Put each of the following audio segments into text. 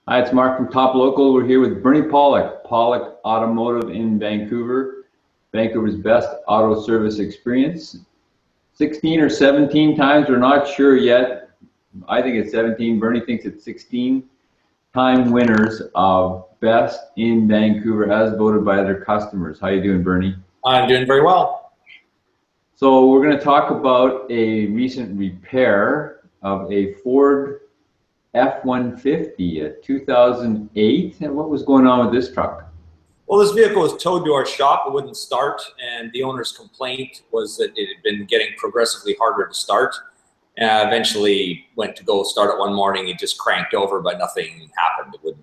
Hi, it's Mark from Top Local. We're here with Bernie Pollock, Pollock Automotive in Vancouver, Vancouver's best auto service experience. 16 or 17 times, we're not sure yet. I think it's 17. Bernie thinks it's 16-time winners of best in Vancouver as voted by other customers. How you doing, Bernie? I'm doing very well. So we're going to talk about a recent repair of a Ford F150, a 2008, and what was going on with this truck? Well, this vehicle was towed to our shop. It wouldn't start, and the owner's complaint was that it had been getting progressively harder to start. Eventually went to go start it one morning. It just cranked over, but nothing happened. It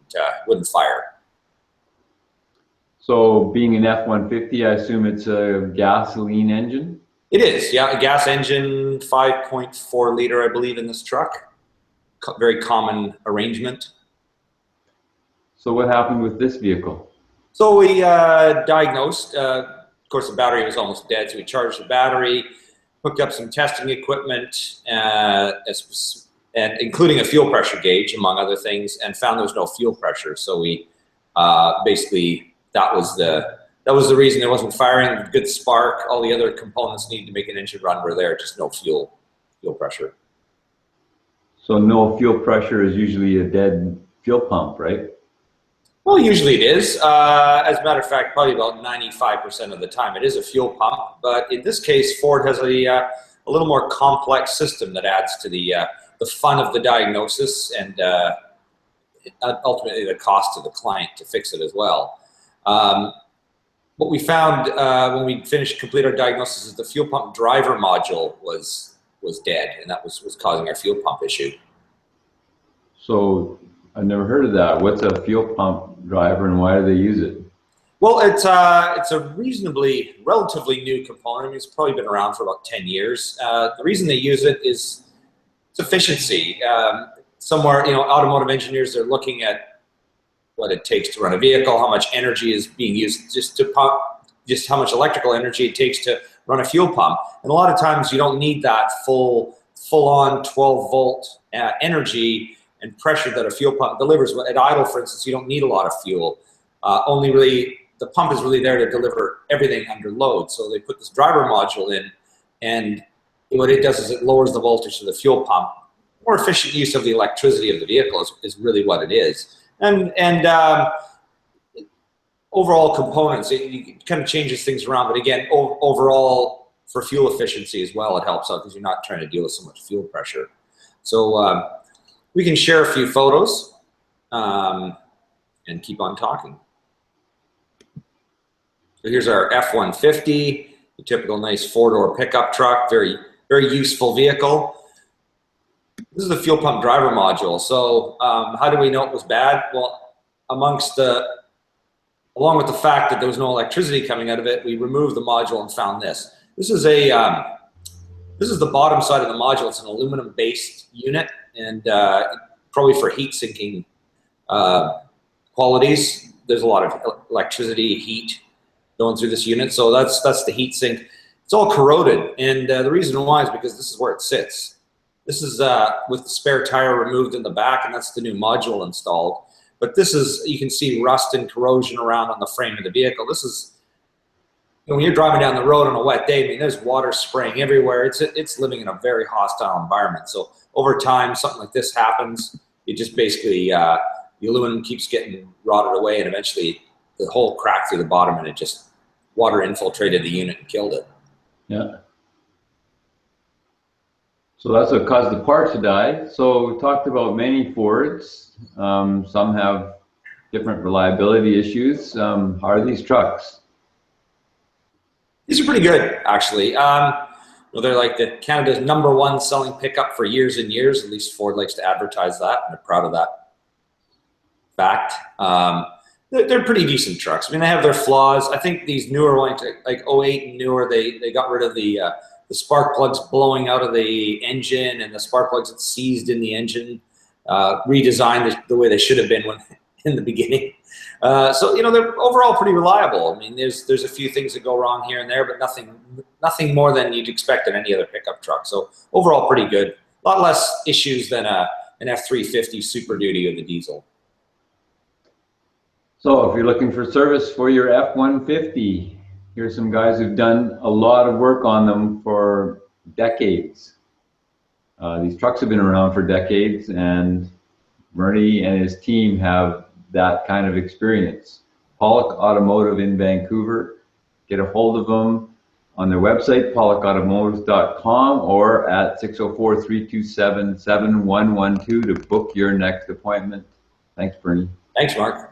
wouldn't fire. So being an F-150, I assume it's a gasoline engine? It is, yeah, a gas engine, 5.4 liter, I believe, in this truck. Very common arrangement. So what happened with this vehicle? So we diagnosed, of course the battery was almost dead, so we charged the battery, hooked up some testing equipment, and including a fuel pressure gauge, among other things, and found there was no fuel pressure. So we basically, that was the reason there wasn't firing. Good spark, all the other components needed to make an engine run were there, just no fuel pressure. So no fuel pressure is usually a dead fuel pump, right? Well, usually it is. As a matter of fact, probably about 95% of the time it is a fuel pump. But in this case, Ford has a little more complex system that adds to the fun of the diagnosis and ultimately the cost to the client to fix it as well. What we found when we complete our diagnosis is the fuel pump driver module was dead, and that was causing our fuel pump issue. So I've never heard of that. What's a fuel pump driver and why do they use it? Well, it's a relatively new component. I mean, it's probably been around for about 10 years. The reason they use it is it's efficiency. Somewhere, automotive engineers are looking at what it takes to run a vehicle, how much energy is being used just to pump, just how much electrical energy it takes to run a fuel pump. And a lot of times you don't need that full-on 12-volt energy and pressure that a fuel pump delivers. At idle, for instance, you don't need a lot of fuel. Only really, the pump is really there to deliver everything under load. So they put this driver module in, and what it does is it lowers the voltage of the fuel pump. More efficient use of the electricity of the vehicle is really what it is. And overall components, it kind of changes things around. But again, overall, for fuel efficiency as well, it helps out because you're not trying to deal with so much fuel pressure. So we can share a few photos and keep on talking. So here's our F-150, a typical nice four-door pickup truck, very, very useful vehicle. This is the fuel pump driver module. So how do we know it was bad? Well, along with the fact that there was no electricity coming out of it, we removed the module and found this. This is the bottom side of the module. It's an aluminum-based unit, and probably for heat sinking qualities. There's a lot of electricity, heat going through this unit, so that's the heat sink. It's all corroded, and the reason why is because this is where it sits. This is with the spare tire removed in the back, and that's the new module installed. But this is, you can see rust and corrosion around on the frame of the vehicle. This is, when you're driving down the road on a wet day, I mean, there's water spraying everywhere. It's living in a very hostile environment. So over time, something like this happens. It just basically, the aluminum keeps getting rotted away, and eventually the hole cracked through the bottom, and it just, water infiltrated the unit and killed it. Yeah. So that's what caused the part to die. So we talked about many Fords. Some have different reliability issues. How are these trucks? These are pretty good, actually. They're like Canada's #1 selling pickup for years and years. At least Ford likes to advertise that, and they're proud of that fact. They're pretty decent trucks. I mean, they have their flaws. I think these newer ones, like 08 and newer, they got rid of the spark plugs blowing out of the engine and the spark plugs that seized in the engine, redesigned the way they should have been in the beginning. So they're overall pretty reliable. I mean, there's a few things that go wrong here and there, but nothing more than you'd expect in any other pickup truck. So overall, pretty good. A lot less issues than an F-350 Super Duty or the diesel. So if you're looking for service for your F-150, here's some guys who've done a lot of work on them for decades. These trucks have been around for decades, and Bernie and his team have that kind of experience. Pollock Automotive in Vancouver. Get a hold of them on their website, pollocautomotive.com, or at 604-327-7112 to book your next appointment. Thanks, Bernie. Thanks, Mark.